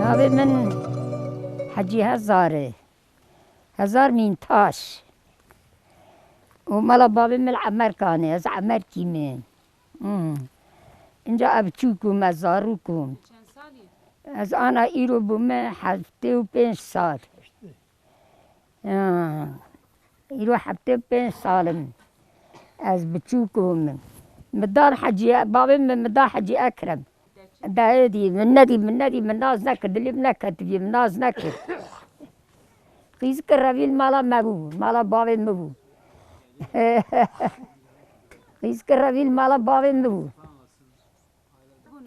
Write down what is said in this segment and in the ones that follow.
ناوی من حجی هزار مین تاش و مالا بابی من عمرکانه از عمر کیمه اینجا ابچوکم مزاروکم از آنا ایرو بومه 75 سال ایرو 75 سالم از بچوکم مدار حجی بابی من مدار حجی اکرم دایدی من ناز نکرد دلیم نکرد من ناز نکرد خیز که رویل مالا مبو مالا بابی مبو خیز که رویل مالا بابی مبو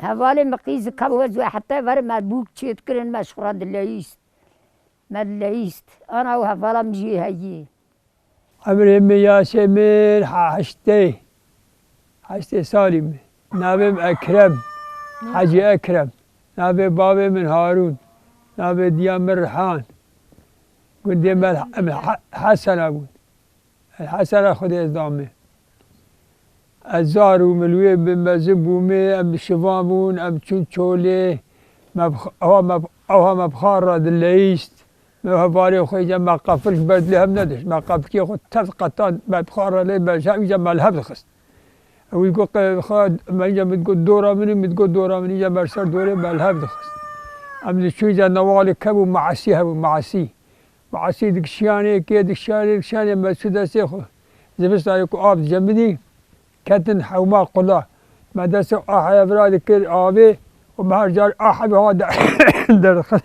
حوالی مقیز کبوز و حتی ور مدبوک چیت کرن مشخورا دلیست انا و حوالا مجی هایی عمري ياسمين حشتي سالم نابم أكرم حجي أكرم نابي بابي من هارون نابي ديام من رحان قلت ديام الحسن أقول الحسن أخذ إصدامي الزارو ملوي بمزبومي أم شفامون أم تشولي أوها مبخارة دليست ما هواري خوي جمع قفلش برد لهم ندش ما قفل كي خد تفقطان مبخارة لي بشام جمع الهبز خست ويقول خاد ما يجي بتقول دورة مني يجي برسل دورة بالهبز خست أم شو جا نوالي كبو معسي دك شياني ما سداسي خو زبست عليكو آب جنبني كتن حوما قلا ما دسو أحيا براد كل آبي وما رجال أحد هذا درخت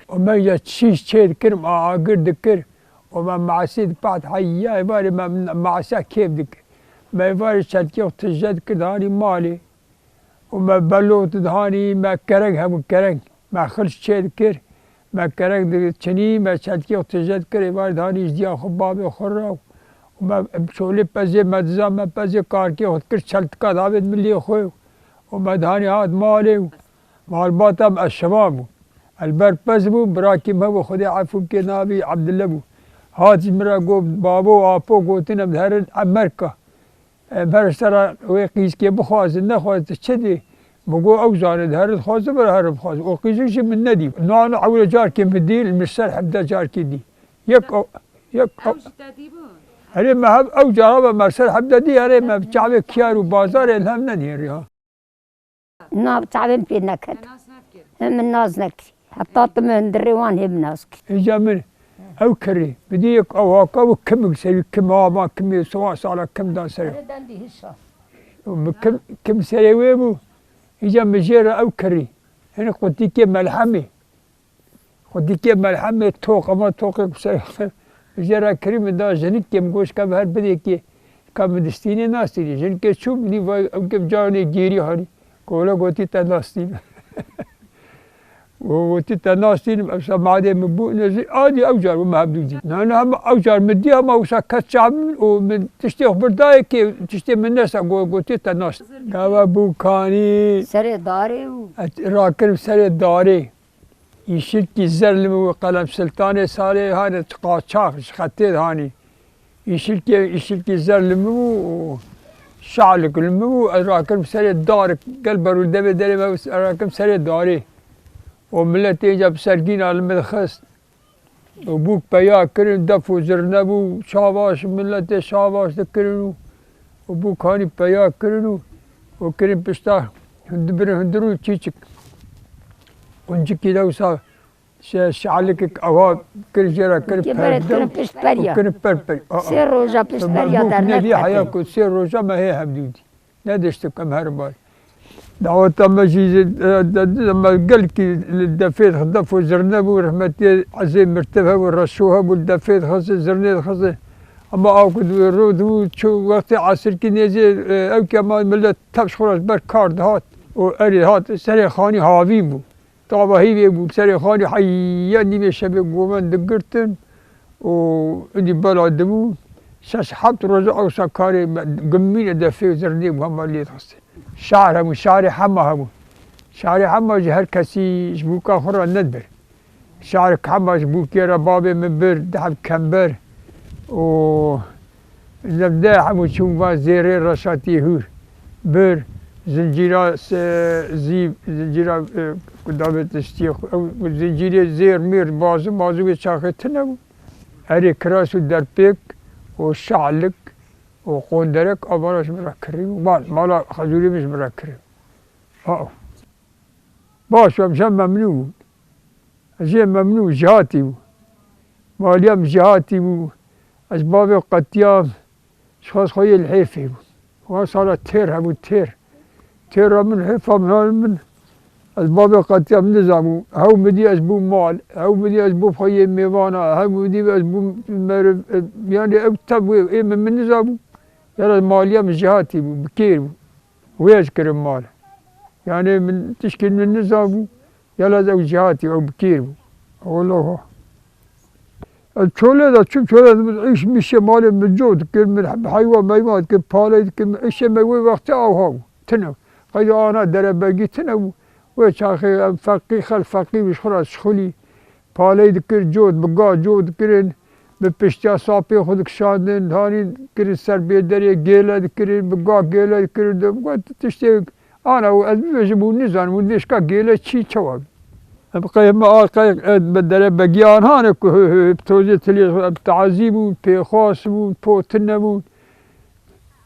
وما يجي شيء كرم أقر دكر وما معسي بعد حيا يبالي ما معسا كيف دك ما يبالي شتكي وتجد كدهاني مالي وما بلوت دهاني ما كرنج ما خلش شيء كر ما كرنج دكتشني ما شتكي وتجد كر يبالي دهاني يجي خبابي وخراو وما شولي بزي ما تزام ما بزي كاركي وتكر شلت كدهابد ملي خوي وما دهاني هاد مالي مال باطم الشباب البر بزبو براكي ما خدي عفو كنابي عبد الله بو هاد مرا جو بابو ابو قوتنا بهر امريكا برسرا ويقيس كي بخواز نخواز تشدي بقو اوزان دهر خواز بر خواز وقيسش من ندي نوع عول جار كي مدير المرسل حبدا جار كي دي يك هري ما او جار مرسل حبدا دي هري ما بتعب كيار وبازار الهم ندير ناب تعبين في نكد هم الناس نكد حطات من الروان هم ناس إجا من أو كري بديك أو هاكا وكم سري كم ما كم سواء على كم دان سري كم سري ويبو إجا مجيرة أو كري هنا قديك ملحمة توق ما توق سري مجيرة كريم دا جنك كم جوش كم هر بديك كم دستيني ناس تري جنك شو مني أو كم جاني جيري هاري كولا قوتي تناستين وقوتي تناستين أبسا معدي مبوء نزي آدي أوجار وما هبدو أنا هم أوجار مدي هم أوسا كتشعب ومن تشتي خبر دايكي تشتي من ناس قوتي تناست قاوا بوكاني سري داري راكن سري داري يشلكي الزرلم وقلم سلطاني سالي هاني تقاچاف خطيت هاني يشلكي الزرلم شعلك المو راكم سري دارك قلب الدم داري ما راكم سري داري وملتي جاب سرقين على المدخست وبوك بيا كرن دفو زرنبو شاباش ملتي شاباش تكرنو وبوك هاني بيا كرنو وكرن بشتا هندرو تشيشك ونجي كده وصا شعلك أوها كرجرا كرن بربر سير روجا بشبريا در نبي حياكو سير روجا ما هي حبدودي ندشتك كم هرباي دعوة مجيز لما قال كي الدفيت خدف وزرنبو رحمتي عزيز مرتفع ورشوها والدفيت خاص زرنيت خاص اما اكد رود شو وقت عصر كي نزي او كمان ملت تبش خلاص بر كارد هات واري هات سري خاني هاوي بو طبعا هي بو سري خاني حياني بشبه قومن دقرتن وعندي بلا دبو شاش حط رجع او سكاري قمين دفيت زرنيب هم اللي تخصي شعرهم وشعري حمهم شعري حما جهر كسي جبوكا خرا ندبر شعرك حما جبوكي ربابي من بر دحب كمبر و نبدا حمو شوفا زيري رشاتي هور بر زنجيرة زيب زنجيرة قدامة استيخ أو زنجيرة زير مير بازو يتشاختنا أري كراس ودربيك وشعلك وقندرك أبارش مركري مالا خجولي مش مركري باش ومشان ممنوع أشياء ممنوع جهاتي ماليام جهاتي أسباب قتيام شخص خوي الحيفي وصارت تير هبو تير من حفا من أسباب قتيام نظامو هاو مدي أسبو مال هاو مدي أسبو خوي ميوانا هاو مدي أسبو يعني أبتب إيه من نظامو يلا ماليام جهاتي بكير ويذكر المال يعني من تشكيل من نظامه يلا زوجاتي أو بكير والله الشولة تشوف شولة عيش مشي مالي من جود كل من حيوان ما يمات كل بالي كل إيش ما يوي وقت أو هو تنو قيد أنا درب باقي تنو ويش أخي فقي خل فقي مش خلاص شخلي بالي كل جود بقى جود كرين بپشتیا صاحبی خودک شاندن هانی کری سر بیداری گیله کری بقى گیله کری بقى تشتی أنا وأجيبه نزان وديش كجيلة شيء شواب أبقى ما ألقى بدل بجيان هانك بتوزيت لي بتعذيبه بخاصه بوتنبه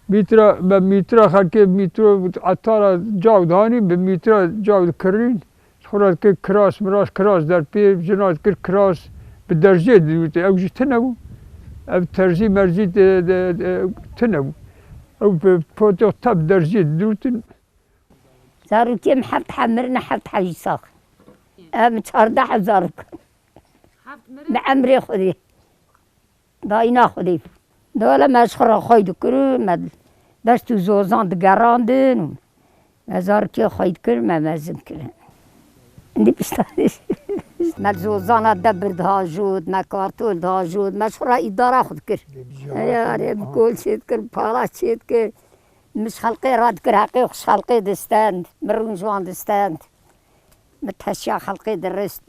ميترا خلك ميترا عطارة جاود هاني بميترا جاود كرين خلاص كراس مراس كراس در بي جنات كراس بالدرجة دلوقتي أو جي تنبو أو ترزي مرزي تنبو أو بوتو تاب درجة دلوقتي زارو كيم حفت حمرنا حفت حاجي ساق متشارده حزارك بعمري خذي داينا خذي دولا مشخرة خايد كرو مد داشتو زوزان دقراندن مزاركي خايد كر ما مازن كرن عندي بستانيش ما زوزانا دبر دها جود ما كارتول دها جود مشخرة إدارة خذ كر يا بقول شيد كر بالا شيد كر مش خلقي راد كر حقي وخش خلقي دستاند مرون جوان دستاند متهشيا خلقي درست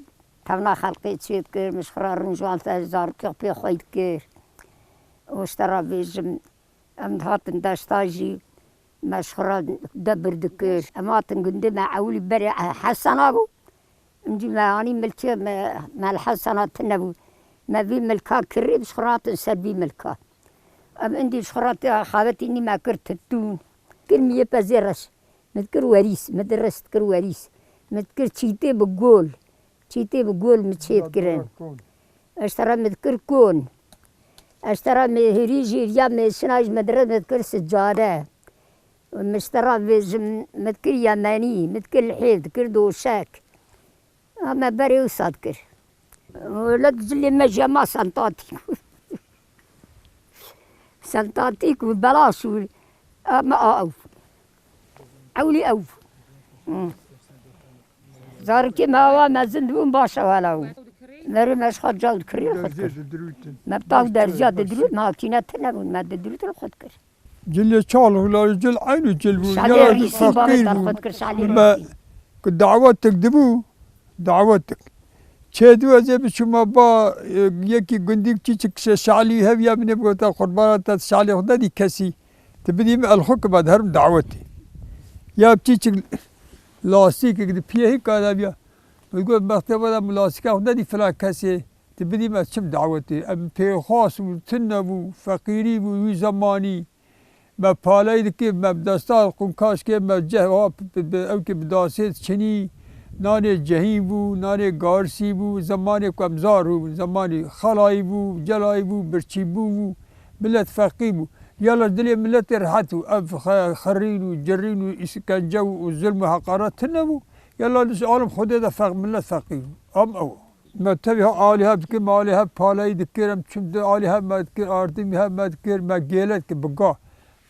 تبنا خلقي تشيد كر مش خرار رنجوان تاجزار كيغ بي خويد كر واشترى بيجم امدهات داشتاجي مش خرار دبر دكر اماتن قندي مع اولي بري حسنابو نجي معاني ملكي مع الحسنات تنبو ما في ملكا كري مش خرات نسبي ملكا أم عندي شخرات خابت إني ما كرت التون كلمة بزرش متكر وريس مدرست كر وريس متكر تشيتي بقول متشيت كرن اشترى متكر كون اشترى مهريجي ريا مشناج مدرس متكر سجادة مشترى متكر يماني متكر الحيد كر دوشاك أما بري وصادكر ولا تجلي مجا سنطاتي سنتاتيك وبلاش ما أوف أولي أوف زاركي ما هو ما زندون باشا ولا هو مري مش خد جود كري خد كر ما بتاع درجة دروت ما كينا تنبون ما دروت خد كر جل شال ولا جل عين جل شالي ريسي بابا خد كر شالي ريسي دعواتك دبو دعواتك شهدوا زي بشما با يكي قنديك تشيك شعلي هبيا من بقولتا قربانات شعلي خدا دي كسي تبدي الحكم بعد هرم دعوتي يا بتشيك لاستيك قد فيه كذا بيا بتقول بختبر ملاستيك خدا دي فلا كسي تبدي ما شم دعوتي ام في خاص وتنبو فقيري وزماني ما بالاي كي ما بدستار قنكاش كي ما جه او كي بداسيت شني ناني جهيم بو ناني غارسي بو زماني كمزار بو زماني خلاي بو جلاي بو برشي بو ملت فقي بو يلا دلي ملت رحتو أف خرين وجرين وإسكنجو والظلم وحقارات تنبو يلا نس عالم خده ده فق ملت فقي أم أو ما تبيها آلهة بكر ما آلهة بالاي ذكر أم شمد آلهة ما ذكر آردمها ما ذكر ما جيلت كبقى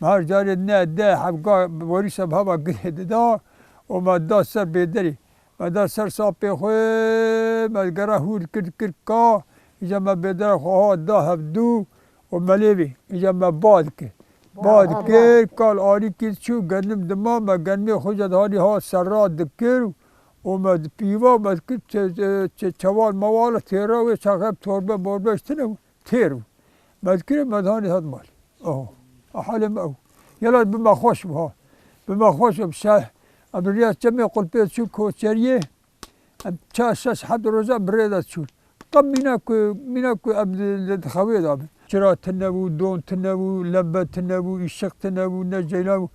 ما هرجال النا ده حبقى وريس بها قريد ده وما ده سر بيدري ماذا سر صابي خوي ما جراهول كر كا إذا ما بدر خوها ذهب دو ومليبي إذا ما بادك قال آري كيس شو جنب دماغ ما جنبي خجد هاني ها سرات ذكر وما بيوا ما كت شوال موال تيرا وشغب توربة بوربة اشتنو تيرو ما ذكر ما هاني هاد مال أحلم أو يلا بما خوش بها بما خوش بشه ابریات جمعی قلبیت شو کوچریه چه شش حد روزه بریدت شو طب مینا کو ابد خوید آب چرا تنبو دون تنبو لبه تنبو اشق تنبو نجیلو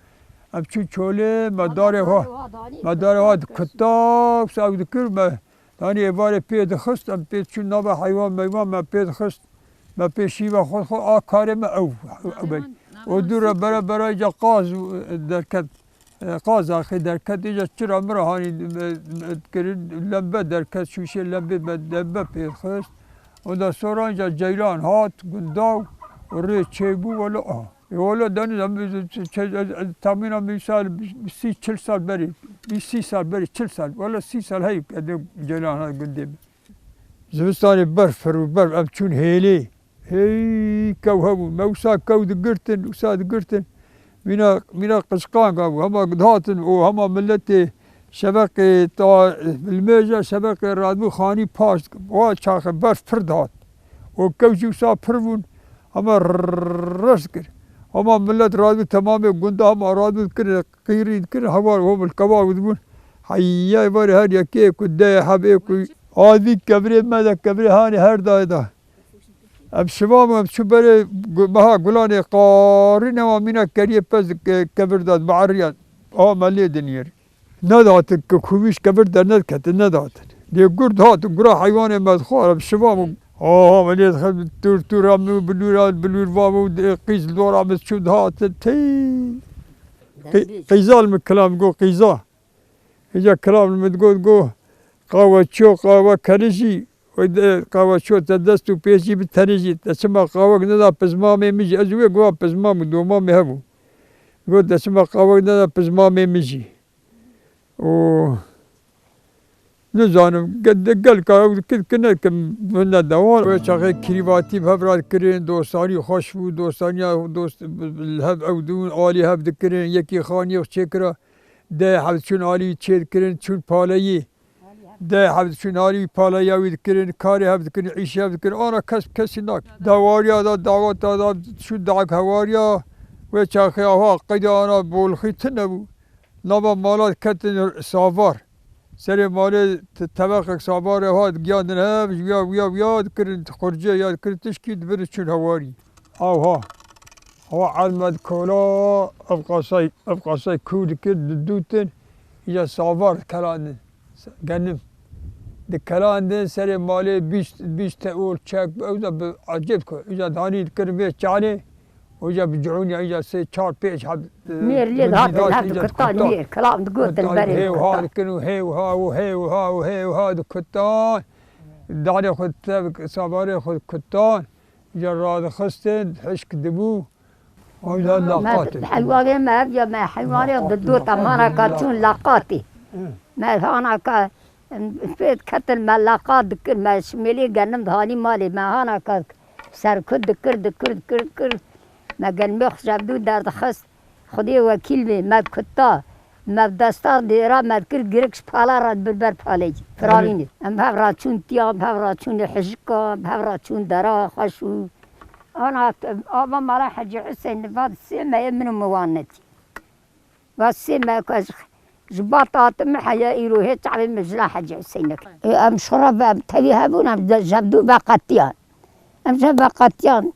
اب چو چوله مداره ها کتاب سعود کر ما دانی ایوار پید خست ام پید چون ناب حیوان میوان ما پید خست ما پیشی و خود آکاره ما او و دور برای جا قاز درکت قاز آخی درکت ایجا چرا مرا هانی کرد لبه درکت شوشه لبه لبه پید خست و دا سوران جا جیران هات گنداو و ری چیبو ولا ولا دانی تامین مثال 30-40 سال بری 20 سال بری 40 سال ولا 30 سال هی جیران ها گندیم زمستان برف رو برف اب چون هیلی هی کو همون موسا کو دگرتن وسا دگرتن مینا قشقان قابو هما قدهاتن و هما ملت شبق تا الميجا شبق رادبو خاني پاش و چاخ برف پردهات و کوچو سا پرون هما رش کر هما ملت رادبو تمام گنده هما رادبو کر قیرید کر هوا هم القبا بون حیای باری هر یکی کده حب ایکو آدی کبری مده کبری هانی هر دایده اب شباب اب شو بره بها گلان قارین و مینا کریه پس کبر داد بعریات ملی دنیر ندات که خویش کبر در ندکت ندات دیگه گرد هات گرا حیوان مدخوار اب شباب ملی خد تور هم بلور وابو قیز دور هم شد هات تی قیزال من کلام گو قیزا اینجا کلام مدگود گو قهوه چو قهوه کلیشی و قهوه چو تدست و پیشی بتنیجی تسمع قهوه ندا پزمامی میجی ازوی گو پزمام دومامی همو گو تسمع قهوه ندا پزمامی میجی و نزانم گل قهوه کنه کم من ندوان و چاقه کریواتی بهبراد کرین دوستانی خوش بود دوستانی دوست هب اودون عالی هب دکرین یکی خانی و چکرا ده حد چون عالی چید کرین چون پالایی ده حد چون عالی پالایی دکرین کاری هب دکرین عیشی هب دکرین آنا کسی نک دواریا دعوت داد شو دعک هواریا و چاقه آها قید آنا بولخی تنبو نبا مالات کتن ساوار سری مال طبق ساوار هات گیاندن هم یاد کردن خرجه یاد کردن تشکید بره چون هواری آوها هوا علمت کولا افقاسای کود کرد دوتن یا ساوار کلاندن گنم ده کلاندن سری مال 20 اول چک اوزا عجب کو اوزا دانی کردن به چانه وجا بجعوني اجا سي 4-5 حد مير ليد هاد كتان مير كلام تقول بري هي وهذا كانوا هي وها وهي وها وهي وهذا كتان دعني خذ صباري خذ كتان جراد خستن حشك دبو وهذا لاقاتي حيواني ما ابيا ما حيواني ضدو تمانا كاتون لاقاتي ما انا كا فيت كتل ما لاقات ذكر ما شمالي جنم دهاني مالي ما انا كا سر كد ذكر ما قال مخ جابدو درد خست خدي وكيل بي ما كتا ما دستار ديرا ما ذكر جركش بالا راد بالبر بالي فراويني ام هافراتشون تيا هافراتشون حجكا هافراتشون درا خشو انا ابا مالا حج حسين بعد سيما من موانتي بس سيما كاش جباطات محيا يرو هي تعب مجلا حج حسينك ام شرب تبي هبون ام جابدو باقاتيان ام جاب باقاتيان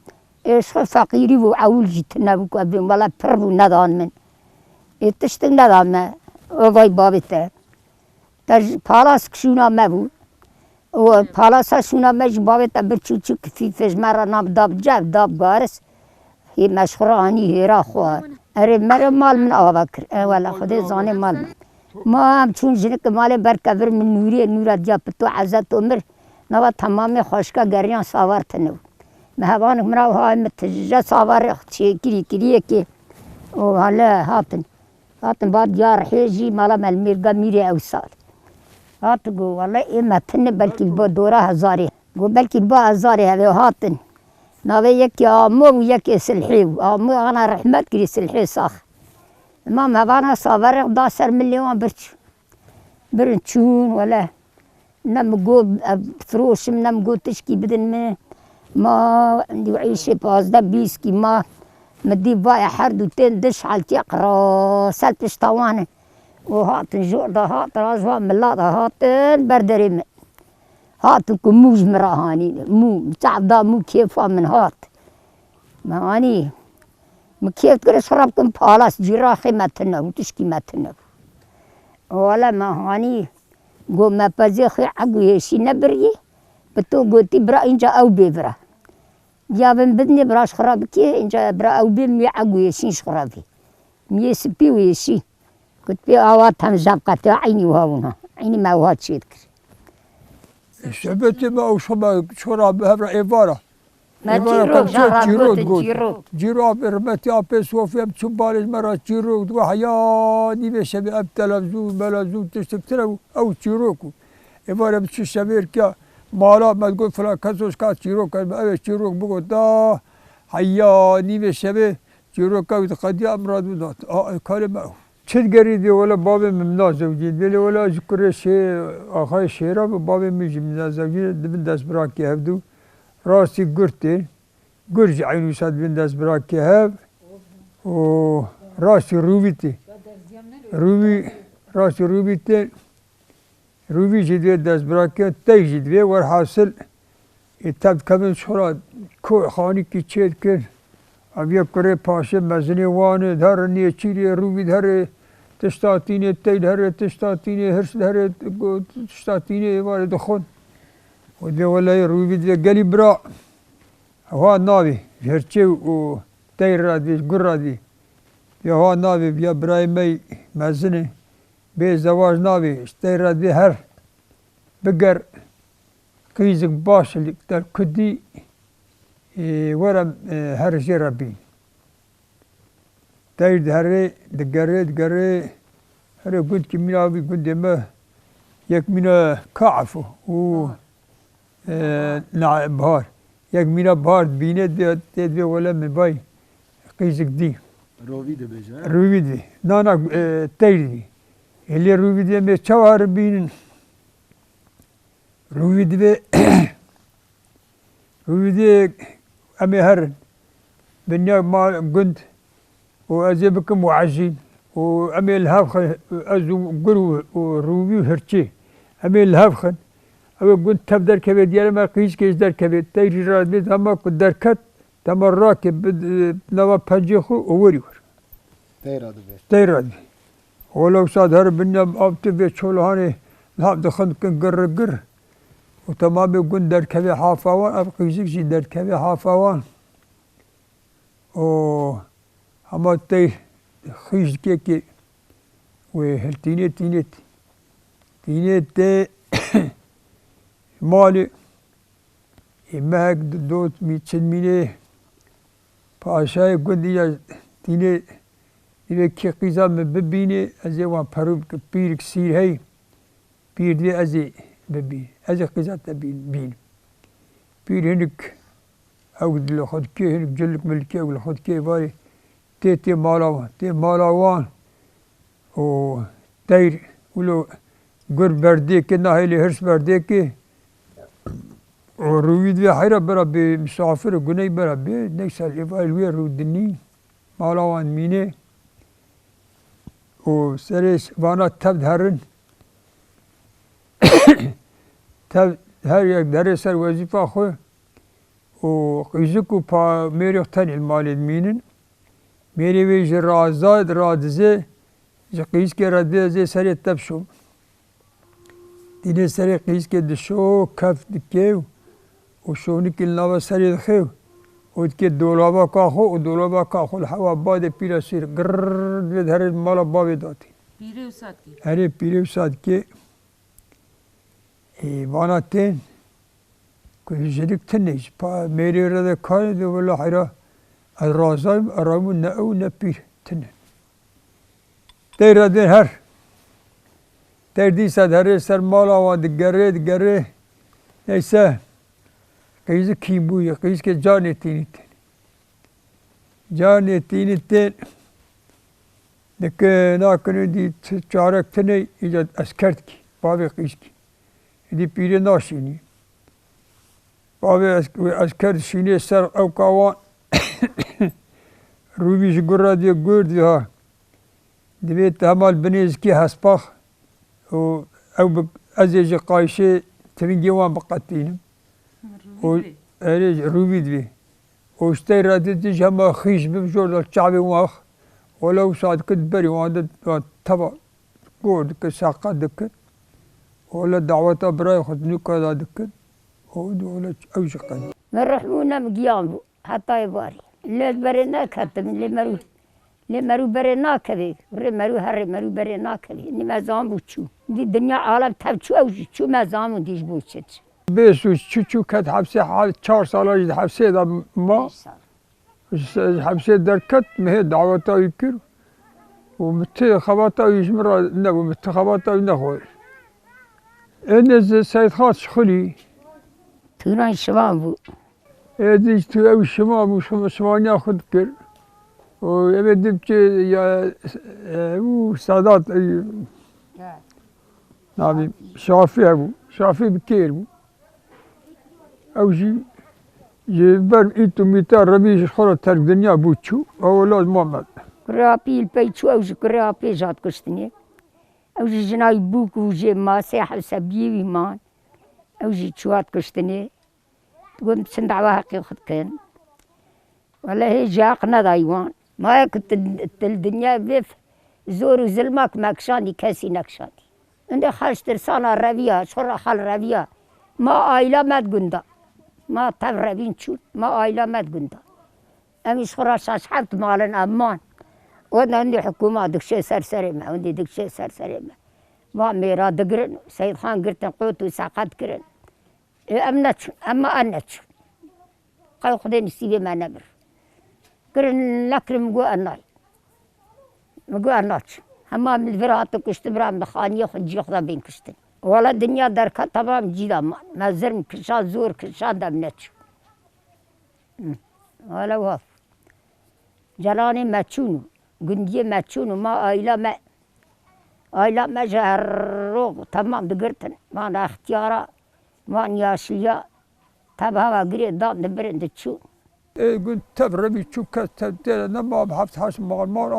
ايش فقيري وعول جيتنا بكو ابن ولا بربو ندان من اتشتن ندان ما وضاي بابته تج بالاس كشونا مبو و بالاس شونا مج بابته برچو چو كفيفش مرا نام داب غارس هي مشهورة هني هيرا خوار اري مرا مال من آبكر ولا خدي زاني مال ما هم چون جنك مال بركبر من نورا ديا بتو عزت عمر نوا تمام خوشكا گريان ساورتنو مهبانك مراو هاي متجا صابر كري كي وهلا هاتن بعد جار حيجي مالا ملميرقا ميري اوسال هاتقو والله إما تن بلكي البو دورا هزاري قو بلكي البو هزاري هذا هاتن ناوي يكي آمو ويكي سلحيو آمو أنا رحمت كري سلحي صاخ ما مهبانا صابر داسر مليون برنشون ولا نمقو فروشم نمقو تشكي بدن من ما عندي وعيشة 15-20 ما مدي بايع حرد وتين دش على تيقرا سلبش طوانه وهاتن جوردا هات رازوا ملاطة هاتن بردري هاتن كموج مراهاني مو بتاع دا مو كيف من هات ما اني كيف تقول شربكم بالاس جراخي ما تنو وتشكي ما تنو ولا ما هاني قو ما بزيخي عقوي شي نبري بتو قلتي برا انجا او بيبرا جابن بدني براش خرابكي انجا برا او بي مي عقوي شي شرابي مي سبي ويشي كنت بي اوات هم جابقة عيني وهاونا عيني ما وهات شي ذكر شبتي ما وشبا شراب هبرا إيفارا ما تيروك جيروب رمتي أبي صوفيا بتشبالي المرة جيروك وحيا دي شبي أب تلفزيون بلازون تشتكتلو أو جيروكو إيفارا بتشي شبير كيا مالا ما تقول فلا كسوس كات جيروك أبي جيروك بقول دا حيا دي شبي جيروك أو تقدي أمراض ودات كلمة چه دی ولا باب ممنا زوجی دلی ولا ذکر شی آخای شیرا باب میجی ممنا زوجی دبن دست براکی هفدو راستی گرتی گرج عینو ساد بن دست براکی هف و راستی روبیتی راستی روبیتی روبی جدی دست براکی تی جدی ور حاصل اتفاق کمن شورا کو خانی کی چید کن ابیا کره پاشه مزنی وانه در نیه چیری روبی در تشتاتینه تی در تشتاتینه هرش در تشتاتینه وارد دخون و دی ولای روبی دی گلی برا هوا ناوی هرچه و تی را دی گر را دی هوا ناوی بیا برای می مزنه به زواج ناوی تی را دی هر بگر قیزک باش در کدی ورم هر شيء ربي تاير دهري دقري هري قلت كمينا بي قلت ما يك منا كعفو و نعم بهار يك منا بهار بينه دي ولا من باي قيزك دي روبي دي نانا تاير دي اللي روبي دي مي چوار بينن روبي دي روبي دي أمي هرن بنيا ما قند وأزيبكم وعجين وأمي الهافخن أزو قرو وروبي وهرشي أمي الهافخن أمي قند تبدر كبير ديالا ما قيس كيس در كبير تيري راد بيت هما قد در كت تما راكب نوا پنجيخو ووريور تيراد بي ولو ساد هر بنيا آبتو بي چولهاني لحب دخند كن قر وتمامي قند در كبير حافاوان أب قيسك جي در كبير حافاوان أما تي خيش كيكي وهالتينيت تينيت تي مالي إمهك دوت ميتشن ميني باشاي قندية تينيت إذا كي قيزا من ببيني أزي وان پروب بيرك سير هاي بير دي أزي ببين أزي قيزا تبين بير هنك أو لخد كي هنك جلك ملكي أو لخد كي باري تي مالاوان و تير ولو قر برديك ناهيلي هرس برديك ورويد بي حيرا برا بمسافر قني برا بي نيسا الإفايل وير رودني مالاوان ميني و سريس وانا تبد هرن تبد هر یک درسر وظيفة خوي وقيزكو با ميريخ تاني المالد مينن ميري ويج رازاد رادزي قيز كي رادزي زي سري تبشو ديني سري قيز كي دشو كف دكيو وشونك النوا سري دخيو ودكي دولابا كاخو ودولابا كاخو الحوا بادي بيلا سير قرر دي هر المالا بابي داتي بيري وساد كي هري بيري وساد كي وانا تين كل جديك تنيج با ميري رده كاري دي ولا حيرا الرازايم أرامو نأو نبير تنين تير ردين هر تير دي ساد هري سر مالا وان دقري نيسا قيز كيمبوية قيز كي جاني تيني تين دك ناكنو دي چارك تني إجاد أسكرت كي بابي قيز كي دي بيري ناشيني بابي أسكرت شيني سر أو كاوان روبیش گرا دی گرد ها دویت همال بنیز کی هسپاخ و او ازیج قایشه ترینگی وان بقتینم و اريج روبي دوی وشتي رادتيش هما خيش بمشور الشعبي واخ ولو صاد كنت بري وانا تبع قول كساقة دكت ولا دعوة براي خد نكا دكت ولا اوش قد مرحونا مقيامو حتى يباري اللي برينا كتم اللي مرو برينا كذي مرو هري مرو برينا كذي اني ما زامو تشو دي الدنيا عالم تبشو او شو ما زامو ديش بوشت بيسو شو كانت حبسي حال 4 سال حبسي دا ما حبسي دركت ما هي دعوة يكر ومتى خبطة يجمر نبو متى خبطة نخوي إن سيد خاص شخلي تونان شباب بو هذيك تو أو الشمام وشمام ياخذ كر ويبدي يا سادات نعم شافي أبو شافي بكير بو أو شي جبر إنتو ميتار ربيش خلا ترك دنيا بوتشو أولاد محمد كرابي البيتشو أو جي كرابي جات كشتني أو جي جناي بوك وجي ماسح وسبيوي مان أو جي تشوات كشتني تقول سندعوا حقي خد كان ولا هي جاقنا دايوان ما كنت الدنيا بيف زور وزلماك ماكشاني كاسي نكشاني عندي خالش ترسانا ربيا شرا خال ربيا ما عائلة ما تقندا ما تفربين شو ما عائلة ما تقندا أمي شرا شحبت مالن أمان وانا عندي حكومة دكشي سرسرمة عندي دكشي سرسرمة ما ميرا دقرن سيد خان قرتن قوت وساقات كرن أمنتش أما أنتش قال خدين السيبي ما نمر كرن لكرم مقوى الناي مقوى الناتش أما من الفرات كشتبرا من خانية خجي خدا بين كشتن ولا الدنيا دركا تمام جيدا ما زرم كشا زور كشا دمنتش ولا واف جلاني ما تشونو قندية ما تشونو ما عائلة ما جهروغ تمام دقرتن ما أنا اختيارا ما نياشيا تبها قريت دان دبرن تشو قلت تفربي شو كتبتين أنا ما بحفظ حاش مال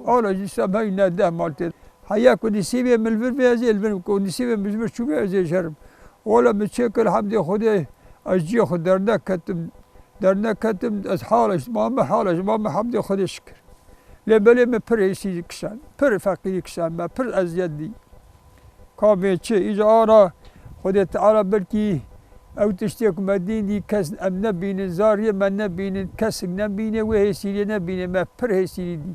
أنا جسم هاي ناده مالتي حياك ودي سيبي من الفيلم زي الفيلم ودي سيبي من شو زي شرم ولا متشكل حمدي خدي أجي خد درنا كتم حالش ما حالش ما حمدي خدي شكر لبلي ما بريسي كسان بر فقير كسان ما بر أزيدي كابي شيء إذا أنا خدي تعالى بركي أو تشتيك مديني كس أم نبين زارية ما نبين كس نبين وهي سيري نبين ما بر هي سيري دي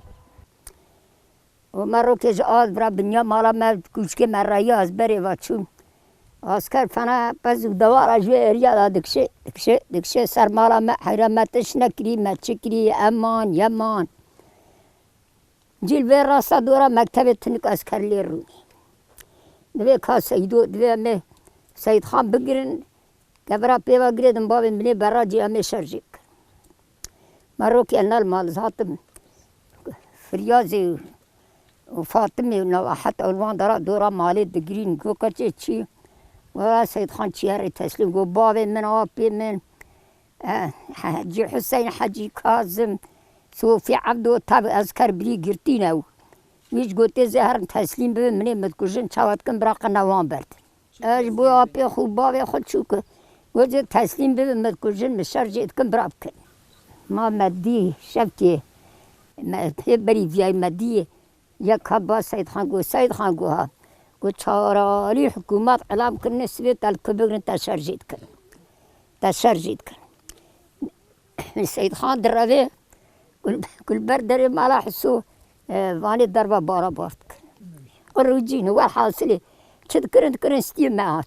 ومرو كيج آد برا بنيا مالا ما كوشكي مرأي از بري واتشون عسكر فانا بس دوار أجوي رياضة دكشي سر مالا ما حيرا ما تشنكري ما تشكري أمان يمان جيل بير راسا دورا مكتبة تنك عسكر لي روني دوي كا سيدو دوي أمي سيد خان بقرن كبرا بيوا قريدن بابي مني برا جي أمي شرجيك مرو كي أنا المال زاتم فريازي وفاطمي ونواحت أولوان دورا مالي دقرين قو كتشي تشي ولا سيد خان تشيري تسليم قو بابي من وابي من حجي حسين حجي كاظم صوفي عبدو تابع أذكر بري قرتينو ويش قوتي زهر تسليم بي مني مدكوشن شاواتكن براق نوان برد اج بو ابي خو بابي خود شوك وجه تسليم بي مدكوشن مشارجي اتكن برابكن ما مدي شبكي ما بري فياي مدي يا كبا سيد خان قو ها قو تشارالي حكومات علام كن سويت الكبير تشارجيت كن سيد خان دراوي كل بردري مالا حسو فاني ضربة بارا بارتك الروجين والحاصلي تذكرن ستيمة